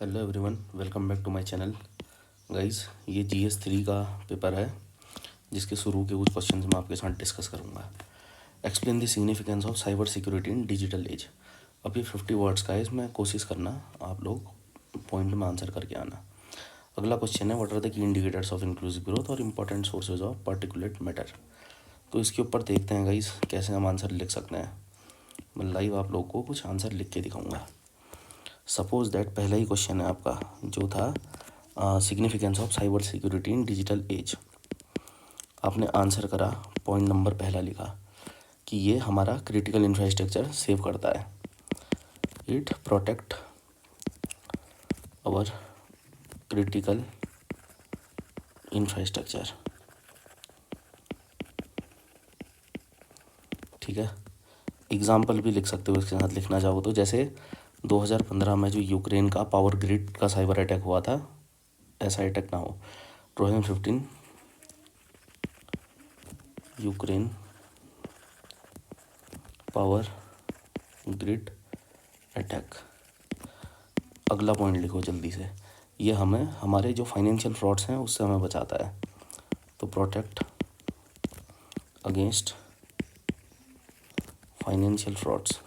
Hello everyone, welcome back to my channel. Guys, ये GS 3 का paper है जिसके शुरू के कुछ क्वेश्चंस मैं आपके साथ डिस्कस करूंगा। Explain the significance of cyber security in digital age. अब ये 50 वर्ड्स का है, इसमें कोशिश करना आप लोग पॉइंट में आंसर करके आना। अगला क्वेश्चन है, what are the key indicators of inclusive growth और important sources of particulate matter. तो इसके ऊपर देखते हैं गाइस कैसे हम आंसर लिख सकते हैं। मैं लाइव आप लोग को कुछ आंसर लिख के दिखाऊंगा। सपोज दैट पहला ही क्वेश्चन है आपका जो था significance of cyber security in digital age. आपने आंसर करा, पॉइंट नंबर पहला लिखा कि ये हमारा क्रिटिकल इंफ्रास्ट्रक्चर सेव करता है। It protect our critical infrastructure. ठीक है, एग्जाम्पल भी लिख सकते हो इसके साथ लिखना चाहो तो। जैसे 2015 में जो यूक्रेन का पावर ग्रिड का साइबर अटैक हुआ था, ऐसा अटैक ना हो। 2015 यूक्रेन पावर ग्रिड अटैक। अगला पॉइंट लिखो जल्दी से। ये हमें हमारे जो फाइनेंशियल फ्रॉड्स हैं उससे हमें बचाता है। तो प्रोटेक्ट अगेंस्ट फाइनेंशियल फ्रॉड्स।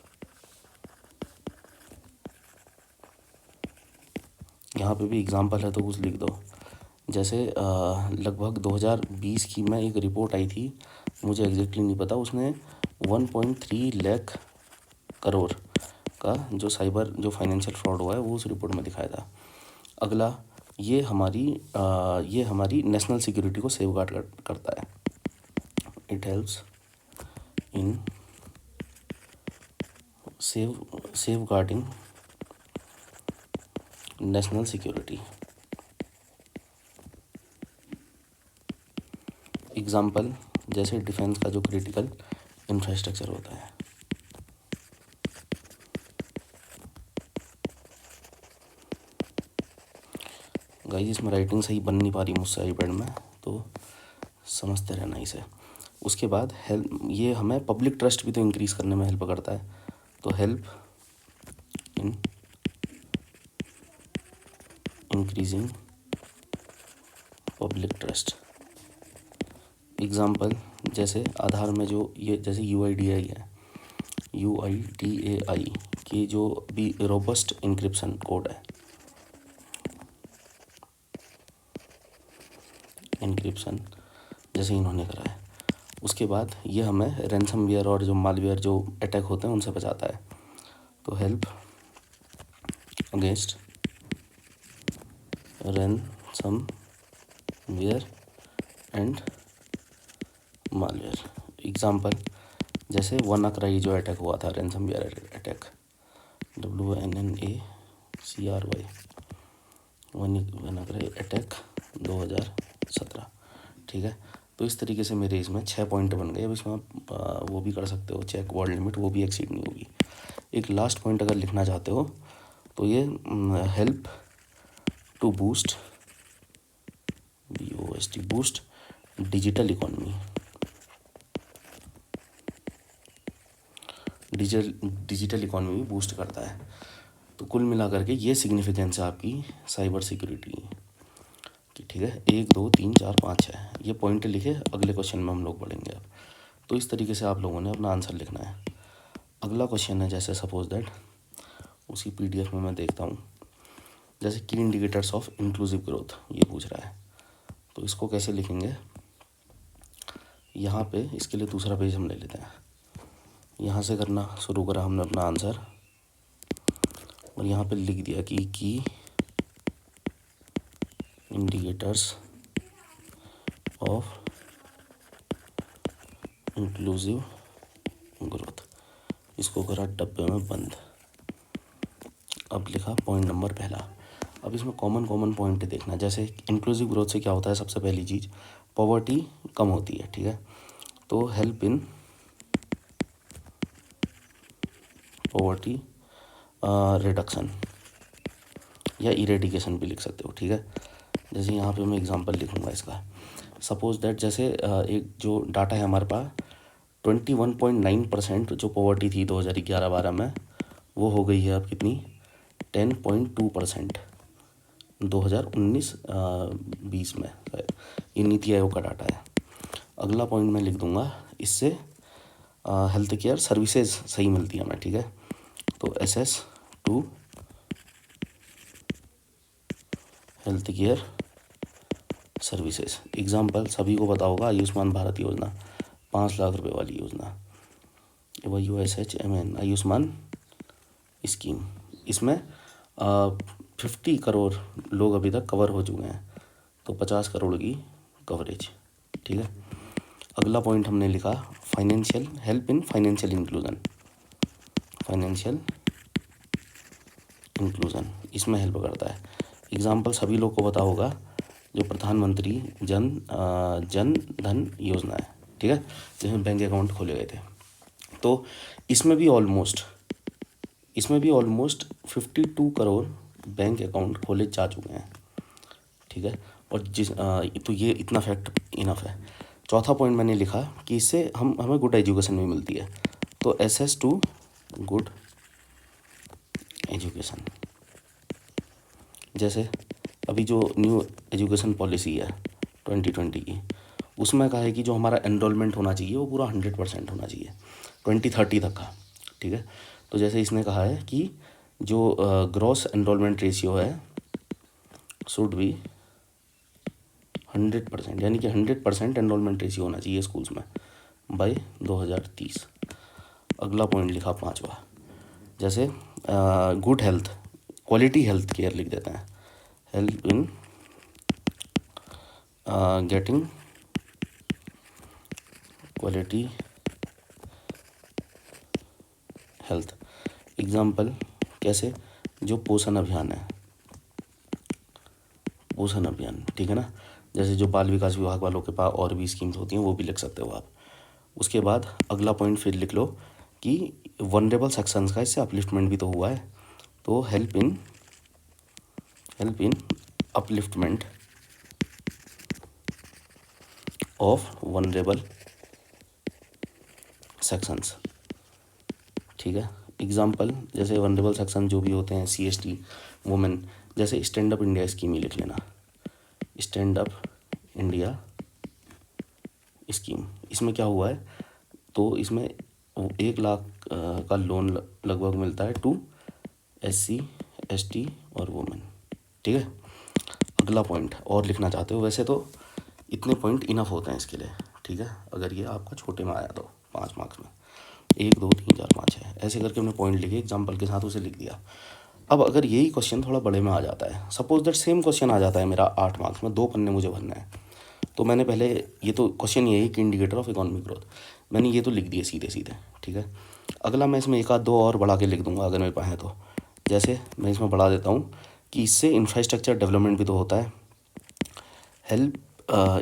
यहाँ पे भी एग्जांपल है तो कुछ लिख दो। जैसे लगभग 2020 की में एक रिपोर्ट आई थी, मुझे एग्जैक्टली नहीं पता, उसने 1.3 लाख करोड़ का जो फाइनेंशियल फ्रॉड हुआ है वो उस रिपोर्ट में दिखाया था। अगला, ये हमारी नेशनल सिक्योरिटी को सेवगार्ड करता है। It helps in safeguarding national security. Example, जैसे डिफेंस का जो क्रिटिकल इंफ्रास्ट्रक्चर होता है। गाइस, इसमें राइटिंग सही बन नहीं पा रही मुझसे आईपैड में, तो समझते रहना इसे। उसके बाद हेल्प, ये हमें पब्लिक ट्रस्ट भी तो इंक्रीज़ करने में हेल्प करता है। तो help in increasing public trust. Example, जैसे आधार में जो ये जैसे UIDAI है, UIDAI की जो भी रोबस्ट इंक्रिप्शन कोड है, इंक्रिप्शन जैसे इन्होंने करा है। उसके बाद ये हमें रैंसमवेयर और जो मालवेयर जो अटैक होते हैं उनसे बचाता है। तो help against ransomware and malware. Example, जैसे WannaCry जो अटैक हुआ था, ransomware attack, WANNACRY WannaCry attack 2017। ठीक है, तो इस तरीके से मेरे इसमें 6 पॉइंट बन गए। अब इसमें आप वो भी कर सकते हो चेक वर्ड लिमिट, वो भी एक्सीड नहीं होगी। एक लास्ट पॉइंट अगर लिखना चाहते हो तो ये help to boost boost digital economy. Digital economy boost करता है। तो कुल मिलाकर के ये सिग्निफिकेंस है आपकी साइबर सिक्योरिटी की। ठीक है, 1 2 3 4 5 6 ये पॉइंट लिखे, अगले क्वेश्चन में हम लोग पढ़ेंगे अब। तो इस तरीके से आप लोगों ने अपना आंसर लिखना है। अगला क्वेश्चन है, जैसे सपोज दैट उसी PDF में मैं देखता हूँ, जैसे की इंडिकेटर्स ऑफ इंक्लूसिव ग्रोथ ये पूछ रहा है। तो इसको कैसे लिखेंगे, यहाँ पे इसके लिए दूसरा पेज हम ले लेते हैं। यहाँ से करना शुरू करा हमने अपना आंसर, और यहाँ पे लिख दिया कि की इंडिकेटर्स ऑफ इंक्लूसिव ग्रोथ। इसको करा डब्बे में बंद। अब लिखा पॉइंट नंबर पहला। अब इसमें कॉमन पॉइंट देखना। जैसे इंक्लूसिव ग्रोथ से क्या होता है, सबसे पहली चीज़ पॉवर्टी कम होती है। ठीक है, तो हेल्प इन पॉवर्टी रिडक्शन या इरेडिकेशन भी लिख सकते हो। ठीक है, जैसे यहाँ पे मैं एग्जांपल लिखूँगा इसका। सपोज दैट जैसे एक जो डाटा है हमारे पास, 21.9% जो पॉवर्टी थी 2011-12 में, वो हो गई है अब कितनी, 10.2%। 2019-20 में शायद, ये नीति आयोग का डाटा है। अगला पॉइंट मैं लिख दूंगा, इससे हेल्थ केयर सर्विसेज सही मिलती है हमें, ठीक है। तो SS to health care services. Example सभी को पता होगा, आयुष्मान भारत योजना, 5 लाख रुपए वाली योजना, USHMN आयुष्मान स्कीम। इसमें 50 करोड़ लोग अभी तक कवर हो चुके हैं, तो 50 करोड़ की कवरेज, ठीक है। अगला पॉइंट हमने लिखा financial help in financial inclusion, financial inclusion इसमें हेल्प करता है। एग्जाम्पल सभी लोग को पता होगा, जो प्रधानमंत्री जन धन योजना है, ठीक है, जिसमें बैंक अकाउंट खोले गए थे। तो इसमें भी ऑलमोस्ट 52 करोड़ बैंक अकाउंट खोले जा चुके हैं, ठीक है। और तो ये इतना फैक्ट इनफ है। चौथा पॉइंट मैंने लिखा कि इससे हमें गुड एजुकेशन भी मिलती है, तो SS टू गुड एजुकेशन। जैसे अभी जो न्यू एजुकेशन पॉलिसी है 2020 की, उसमें कहा है कि जो हमारा एनरोलमेंट होना चाहिए वो पूरा 100% होना चाहिए 2030 तक का, ठीक है। तो जैसे इसने कहा है कि जो ग्रॉस एनरोलमेंट रेशियो है शुड बी 100%, यानी कि 100% एनरोलमेंट रेशियो होना चाहिए स्कूल्स में बाय 2030। अगला पॉइंट लिखा 5वां, जैसे good health, quality health care लिख देते हैं, help in getting quality health. Example कैसे, जो पोषण अभियान है, पोषण अभियान, ठीक है ना। जैसे जो बाल विकास विभाग वालों के पास और भी स्कीम्स होती हैं वो भी लिख सकते हो आप। उसके बाद अगला पॉइंट फिर लिख लो कि वनरेबल सेक्शंस का इससे अपलिफ्टमेंट भी तो हुआ है, तो help in upliftment of vulnerable sections, ठीक है। एग्जाम्पल जैसे वनरेबल सेक्शन जो भी होते हैं, CST वुमेन, जैसे स्टैंड अप इंडिया स्कीम ही लिख लेना, स्टैंड अप इंडिया स्कीम। इसमें क्या हुआ है, तो इसमें 1 लाख का लोन लगभग मिलता है टू SC ST और वुमेन, ठीक है। अगला पॉइंट और लिखना चाहते हो, वैसे तो इतने पॉइंट इनफ होते हैं इसके लिए, ठीक है। अगर ये आपका छोटे में आया तो 5 मार्क्स में 1 2 3 4 5 6 ऐसे करके हमने पॉइंट लिखे, एग्जाम्पल के साथ उसे लिख दिया। अब अगर यही क्वेश्चन थोड़ा बड़े में आ जाता है, सपोज दैट सेम क्वेश्चन आ जाता है मेरा 8 मार्क्स में, 2 पन्ने मुझे भरना है, तो मैंने पहले ये तो क्वेश्चन यही कि इंडिकेटर ऑफ इकोनॉमिक ग्रोथ, मैंने ये तो लिख दिए सीधे सीधे, ठीक है। अगला मैं इसमें 1 आध 2 और बढ़ा के लिख दूंगा अगर मेरे पास है तो। जैसे मैं इसमें बढ़ा देता हूँ कि इससे इंफ्रास्ट्रक्चर डेवलपमेंट भी तो होता है, help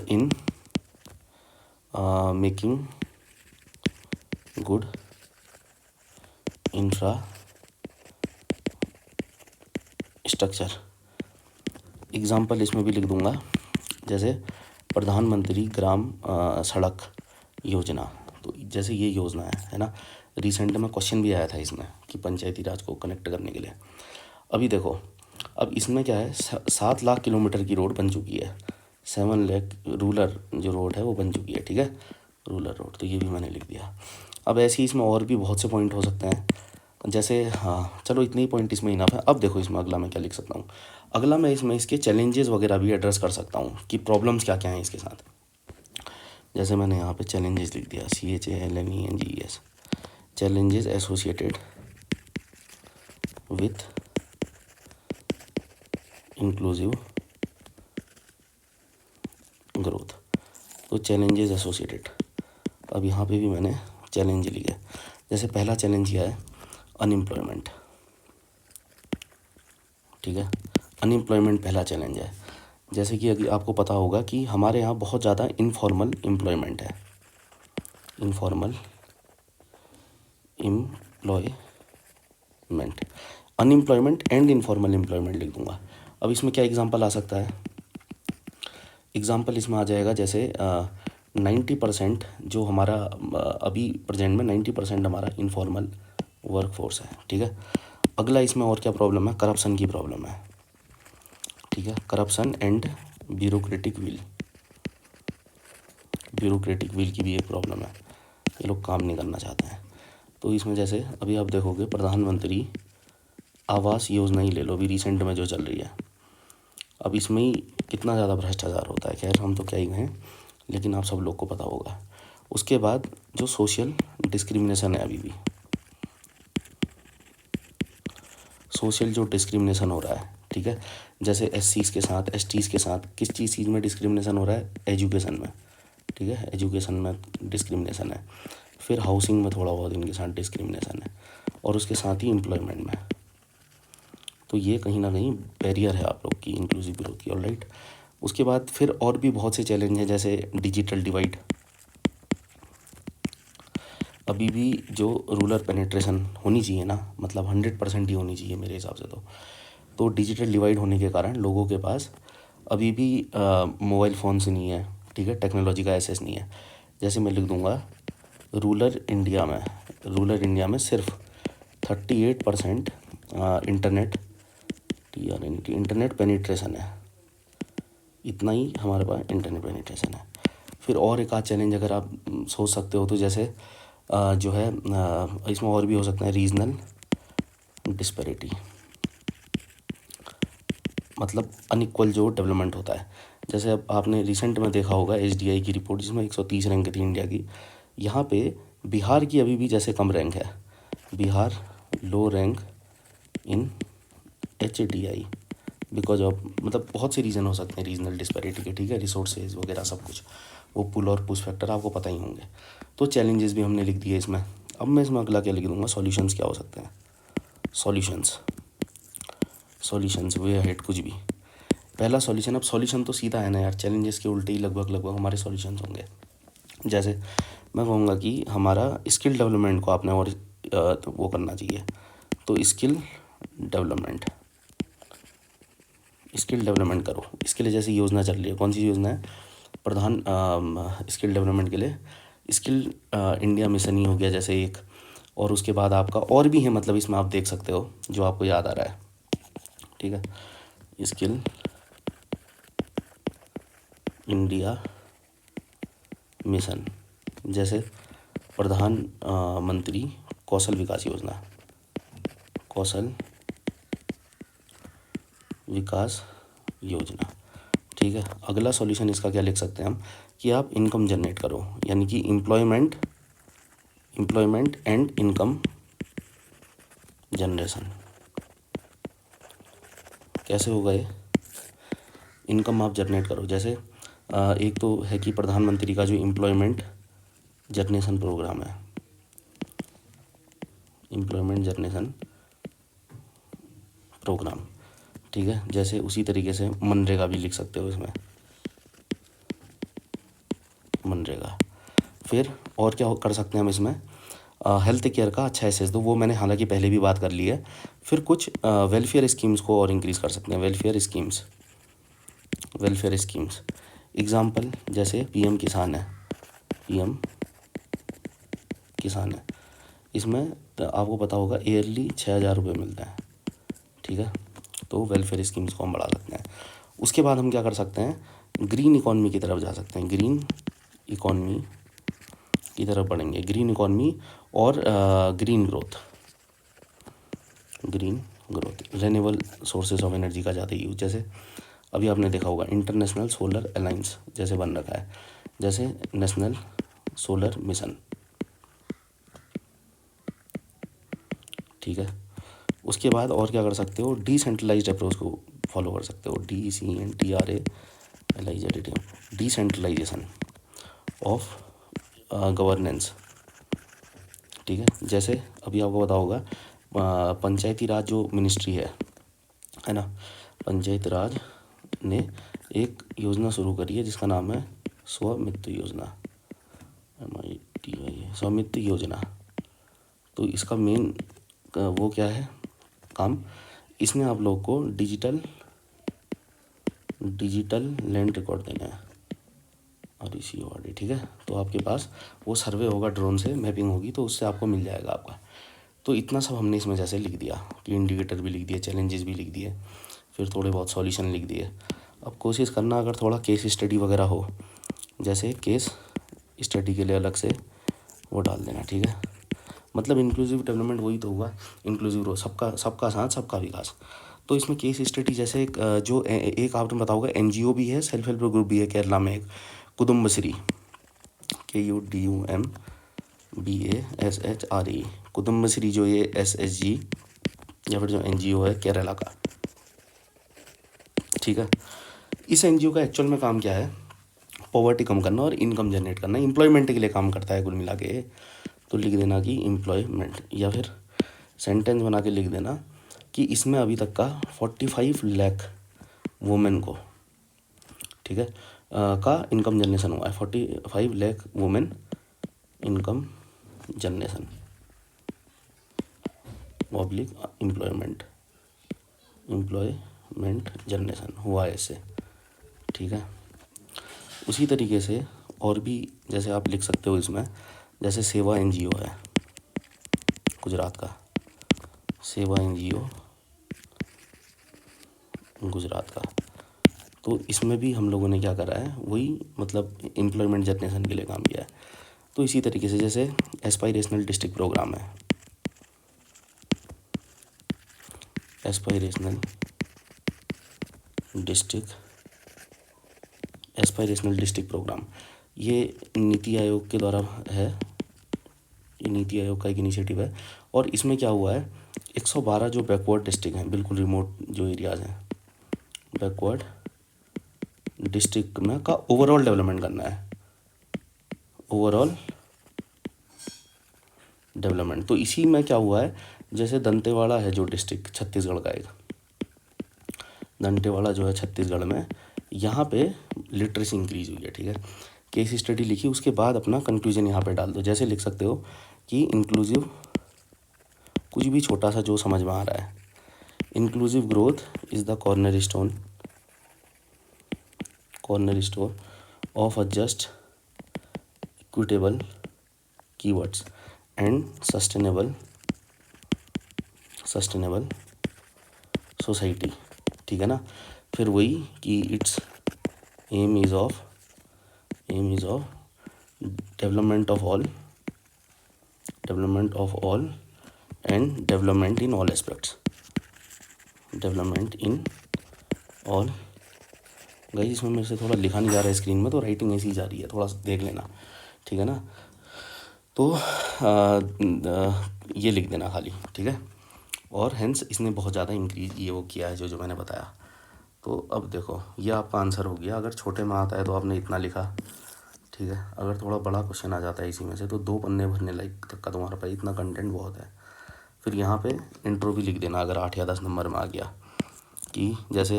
in making good infrastructure. Example इसमें भी लिख दूंगा, जैसे प्रधानमंत्री ग्राम सड़क योजना, तो जैसे ये योजना है ना। रिसेंट में क्वेश्चन भी आया था इसमें कि पंचायती राज को कनेक्ट करने के लिए। अभी देखो, अब इसमें क्या है, 7 लाख किलोमीटर की रोड बन चुकी है, 7 लाख रूरल जो रोड है वो बन चुकी है, ठीक है, रूरल रोड, तो ये भी मैंने लिख दिया। अब ऐसे ही इसमें और भी बहुत से पॉइंट हो सकते हैं, जैसे हाँ चलो इतने ही पॉइंट इसमें इनफ है। अब देखो इसमें अगला मैं क्या लिख सकता हूँ, अगला मैं इसमें इसके चैलेंजेस वगैरह भी एड्रेस कर सकता हूँ कि प्रॉब्लम्स क्या क्या हैं इसके साथ। जैसे मैंने यहाँ पे चैलेंजेस लिख दिया, CHALLENGES, challenges associated with inclusive growth, तो चैलेंजेस एसोसिएटेड। अब यहाँ पे भी मैंने चैलेंज लिखे, जैसे पहला चैलेंज क्या है, अनएम्प्लॉयमेंट, ठीक है, अनएम्प्लॉयमेंट पहला चैलेंज है। जैसे कि अभी आपको पता होगा कि हमारे यहाँ बहुत ज़्यादा इनफॉर्मल एम्प्लॉयमेंट है, informal employment, unemployment and informal employment लिख दूंगा। अब इसमें क्या एग्जांपल आ सकता है, एग्जांपल इसमें आ जाएगा जैसे 90% जो हमारा अभी प्रेजेंट में 90% हमारा इनफॉर्मल वर्क फोर्स है, ठीक है। अगला इसमें और क्या प्रॉब्लम है, करप्शन की प्रॉब्लम है, ठीक है। करप्शन एंड ब्यूरोक्रेटिक विल की भी एक प्रॉब्लम है, ये लोग काम नहीं करना चाहते हैं। तो इसमें जैसे अभी आप देखोगे प्रधानमंत्री आवास योजना ही ले लो, अभी रिसेंट में जो चल रही है, अब इसमें ही कितना ज़्यादा भ्रष्टाचार होता है। खैर हम तो क्या ही कहें, लेकिन आप सब लोग को पता होगा। उसके बाद जो सोशल डिस्क्रिमिनेशन है, अभी भी सोशल जो डिस्क्रिमिनेशन हो रहा है, ठीक है, जैसे एससीज़ के साथ, एसटीज़ के साथ किस चीज़ में डिस्क्रिमिनेशन हो रहा है, एजुकेशन में, ठीक है, एजुकेशन में डिस्क्रिमिनेशन है। फिर हाउसिंग में थोड़ा बहुत इनके साथ डिस्क्रिमिनेशन है, और उसके साथ ही एम्प्लॉयमेंट में। तो ये कहीं ना कहीं बैरियर है आप लोग की इंक्लूसिव ग्रोथ की। ऑलराइट, उसके बाद फिर और भी बहुत से चैलेंज हैं, जैसे डिजिटल डिवाइड। अभी भी जो रूरल पेनिट्रेशन होनी चाहिए ना, मतलब 100% ही होनी चाहिए मेरे हिसाब से। तो डिजिटल डिवाइड होने के कारण लोगों के पास अभी भी मोबाइल फ़ोन्स नहीं है, ठीक है, टेक्नोलॉजी का एक्सेस नहीं है। जैसे मैं लिख दूंगा रूरल इंडिया में सिर्फ 38% इंटरनेट पेनिट्रेशन है, इतना ही हमारे पास इंटरनेट पेनिट्रेशन है। फिर और एक आध चैलेंज अगर आप सोच सकते हो तो जैसे जो है इसमें और भी हो सकता है रीजनल डिस्पैरिटी, मतलब अनइक्वल जो डेवलपमेंट होता है। जैसे अब आपने रिसेंट में देखा होगा एसडीआई की रिपोर्ट, जिसमें 130 रैंक थी इंडिया की। यहाँ पे बिहार की अभी भी जैसे कम रैंक है, बिहार लो rank in HDI because of, मतलब बहुत से रीज़न हो सकते हैं रीजनल डिस्पैरिटी के, ठीक है, रिसोर्सेज वगैरह सब कुछ, वो पुल और पुश फैक्टर आपको पता ही होंगे। तो चैलेंजेस भी हमने लिख दिए इसमें। अब मैं इसमें अगला क्या लिख दूंगा, सॉल्यूशंस क्या हो सकते हैं। सॉल्यूशंस वे हेड कुछ भी। पहला सॉल्यूशन, अब सॉल्यूशन तो सीधा है ना यार, चैलेंजेस के उल्टे ही लगभग हमारे सॉल्यूशंस होंगे। जैसे मैं कहूँगा कि हमारा स्किल डेवलपमेंट को आपने और तो वो करना चाहिए। तो स्किल डेवलपमेंट करो। इसके लिए जैसे योजना चल रही है, कौन सी योजना है, प्रधान स्किल डेवलपमेंट के लिए स्किल इंडिया मिशन ही हो गया जैसे एक, और उसके बाद आपका और भी है, मतलब इसमें आप देख सकते हो जो आपको याद आ रहा है, ठीक है, स्किल इंडिया मिशन, जैसे प्रधानमंत्री कौशल विकास योजना, ठीक है। अगला सॉल्यूशन इसका क्या लिख सकते हैं हम, कि आप इनकम जनरेट करो, यानी कि एम्प्लॉयमेंट एंड इनकम जनरेशन। कैसे होगा ये, इनकम आप जनरेट करो। जैसे एक तो है कि प्रधानमंत्री का जो एम्प्लॉयमेंट जनरेशन प्रोग्राम है, ठीक है, जैसे उसी तरीके से मनरेगा भी लिख सकते हो इसमें, मनरेगा। फिर और क्या कर सकते हैं हम इसमें, हेल्थ केयर का अच्छा एसेस दो, वो मैंने हालांकि पहले भी बात कर ली है। फिर कुछ वेलफेयर स्कीम्स को और इंक्रीज़ कर सकते हैं, वेलफेयर स्कीम्स एग्जाम्पल जैसे पीएम किसान है, इसमें आपको पता होगा ईयरली 6,000 रुपये मिलता है, ठीक है। तो वेलफेयर स्कीम्स को हम बढ़ा सकते हैं। उसके बाद हम क्या कर सकते हैं, ग्रीन इकॉनमी की तरफ जा सकते हैं, ग्रीन इकॉनमी की तरफ बढ़ेंगे, ग्रीन इकॉनमी और green growth, renewable sources of energy का ज़्यादा यूज। जैसे अभी आपने देखा होगा इंटरनेशनल सोलर अलायंस जैसे बन रखा है, जैसे नेशनल सोलर मिशन, ठीक है। उसके बाद और क्या कर सकते हो, डिसेंट्रलाइज्ड अप्रोच को फॉलो कर सकते हो, डिसेंट्रलाइजेशन ऑफ गवर्नेंस, ठीक है। जैसे अभी आपको पता होगा पंचायती राज जो मिनिस्ट्री है ना, पंचायत राज ने एक योजना शुरू करी है जिसका नाम है स्वामित्व योजना। तो इसका मेन वो क्या है काम, इसमें आप लोग को डिजिटल लैंड रिकॉर्ड देना है, RECORD, ठीक है। तो आपके पास वो सर्वे होगा, ड्रोन से मैपिंग होगी, तो उससे आपको मिल जाएगा आपका। तो इतना सब हमने इसमें जैसे लिख दिया कि इंडिकेटर भी लिख दिए, चैलेंजेस भी लिख दिए। फिर थोड़े बहुत सॉल्यूशन लिख दिए। अब कोशिश करना अगर थोड़ा केस स्टडी वगैरह हो, जैसे केस स्टडी के लिए अलग से वो डाल देना, ठीक है। मतलब इंक्लूसिव डेवलपमेंट वही तो हुआ, इंक्लूसिव ग्रोथ, सबका सबका साथ सबका विकास। तो इसमें केस स्टडी जैसे एक आपने बताओगे एनजीओ भी है, सेल्फ हेल्प ग्रुप भी है केरला में, एक कुदुम्बश्री, KUDUMBASHRE, कुदुम्बश्री, जो ये SSG या फिर जो एनजीओ है केरला का, ठीक है। इस एनजीओ का एक्चुअल में काम क्या है, पॉवर्टी कम करना और इनकम जनरेट करना, एम्प्लॉयमेंट के लिए काम करता है कुल मिला के। तो लिख देना कि एम्प्लॉयमेंट, या फिर सेंटेंस बना के लिख देना कि इसमें अभी तक का 45 लाख वुमेन को, ठीक है, का इनकम जनरेशन हुआ है। 45 lakh women income generation public employment generation हुआ है इससे, ठीक है। उसी तरीके से और भी जैसे आप लिख सकते हो इसमें, जैसे सेवा एनजीओ है गुजरात का, सेवा एनजीओ गुजरात का, तो इसमें भी हम लोगों ने क्या करा है, वही मतलब एम्प्लॉयमेंट जनरेशन के लिए काम किया है। तो इसी तरीके से जैसे एस्पायरेशनल डिस्ट्रिक्ट प्रोग्राम है, एस्पायरेशनल डिस्ट्रिक्ट प्रोग्राम, ये नीति आयोग के द्वारा है, ये नीति आयोग का एक इनिशिएटिव है। और इसमें क्या हुआ है, 112 जो बैकवर्ड डिस्ट्रिक्ट हैं, बिल्कुल रिमोट जो एरियाज़ हैं, बैकवर्ड डिस्ट्रिक्ट में का ओवरऑल डेवलपमेंट करना है, ओवरऑल डेवलपमेंट। तो इसी में क्या हुआ है, जैसे दंतेवाड़ा है जो डिस्ट्रिक्ट छत्तीसगढ़ का, एक दंतेवाड़ा जो है छत्तीसगढ़ में, यहाँ पे लिटरेसी इंक्रीज हुई है, ठीक है। केस स्टडी लिखी, उसके बाद अपना कंक्लूजन यहाँ पे डाल दो। जैसे लिख सकते हो कि इंक्लूसिव, कुछ भी छोटा सा जो समझ में आ रहा है, inclusive growth is the corner stone of a just equitable keywords and sustainable society, ठीक है ना। फिर वही कि it's aim is of development of all and development in all aspects, development in all. Guys इसमें मेरे से थोड़ा लिखा नहीं जा रहा है स्क्रीन में, तो राइटिंग ऐसी जा रही है, थोड़ा सा देख लेना, ठीक है ना। तो ये लिख देना खाली, ठीक है। और हेंस इसने बहुत ज़्यादा इंक्रीज ये वो किया है जो मैंने बताया। तो अब देखो ये आपका आंसर हो गया। अगर छोटे में आता है तो आपने इतना लिखा, ठीक है। अगर थोड़ा बड़ा क्वेश्चन आ जाता है इसी में से, तो 2 पन्ने भरने लायक तक का तुम्हारे पास इतना कंटेंट बहुत है। फिर यहाँ पे इंट्रो भी लिख देना अगर 8 या 10 नंबर में आ गया, कि जैसे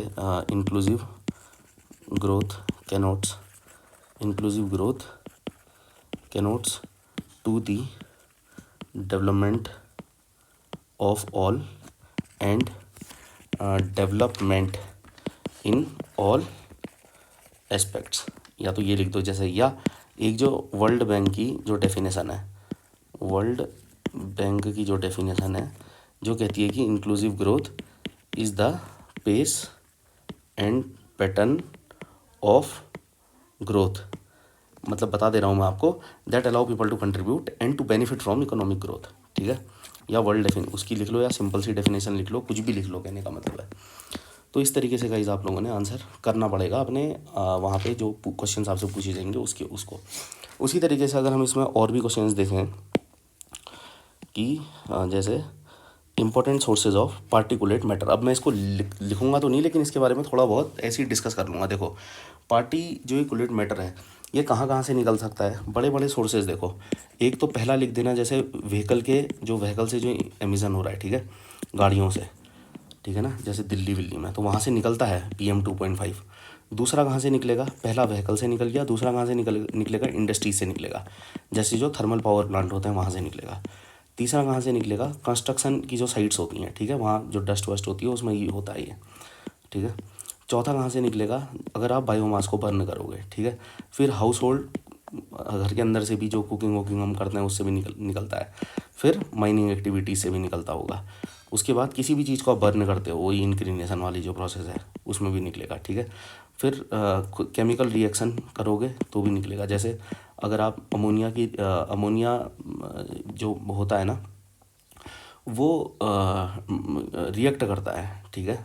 inclusive growth connotes to the development of all and development in all aspects. या तो ये लिख दो जैसे, या एक जो वर्ल्ड बैंक की जो डेफिनेशन है, जो कहती है कि inclusive growth is the pace and pattern of growth, मतलब बता दे रहा हूँ मैं आपको, that allow people to contribute and to benefit from economic growth, ठीक है। या वर्ल्ड उसकी लिख लो, या सिंपल सी डेफिनेशन लिख लो, कुछ भी लिख लो, कहने का मतलब है। तो इस तरीके से गाइस आप लोगों ने आंसर करना पड़ेगा अपने वहाँ पे जो क्वेश्चंस आपसे पूछे जाएंगे उसको। उसी तरीके से अगर हम इसमें और भी क्वेश्चंस देखें कि जैसे important sources of particulate matter. अब मैं इसको लिखूंगा तो नहीं, लेकिन इसके बारे में थोड़ा बहुत ऐसे ही डिस्कस कर लूँगा। देखो पार्टिकुलेट मैटर है, ये कहाँ कहाँ से निकल सकता है, बड़े बड़े सोर्सेज देखो। एक तो पहला लिख देना, जैसे व्हीकल से जो एमिशन हो रहा है, ठीक है, गाड़ियों से, ठीक है ना, जैसे दिल्ली में, तो वहाँ से निकलता है PM 2.5। दूसरा कहाँ से निकलेगा, पहला व्हीकल से निकल गया, दूसरा कहाँ से निकलेगा, इंडस्ट्री से निकलेगा, जैसे जो थर्मल पावर प्लांट होते हैं वहाँ से निकलेगा। तीसरा कहाँ से निकलेगा, कंस्ट्रक्शन की जो साइट्स होती हैं, ठीक है, वहाँ जो डस्ट वस्ट होती है उसमें ये होता है ये, ठीक है। चौथा कहाँ से निकलेगा, अगर आप बायोमास को बर्न करोगे, ठीक है। फिर हाउस होल्ड, घर के अंदर से भी जो कुकिंग वुकिंग हम करते हैं उससे भी निकलता है। फिर माइनिंग एक्टिविटीज़ से भी निकलता होगा। उसके बाद किसी भी चीज़ को आप बर्न करते हो, वही इंक्रीनेशन वाली जो प्रोसेस है उसमें भी निकलेगा, ठीक है। फिर केमिकल रिएक्शन करोगे तो भी निकलेगा। जैसे अगर आप अमोनिया जो होता है ना, वो रिएक्ट करता है, ठीक है,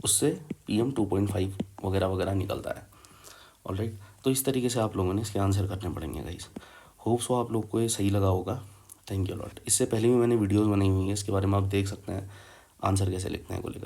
उससे PM2.5 वगैरह वगैरह निकलता है। ऑलराइट, तो इस तरीके से आप लोगों ने इसके आंसर करने पड़ेंगे गाइस। होप सो आप लोग को ये सही लगा होगा। Thank you lot. इससे पहले भी मैंने वीडियोस बनाई हुई है, इसके बारे में आप देख सकते हैं आंसर कैसे लिखते हैं को लेकर।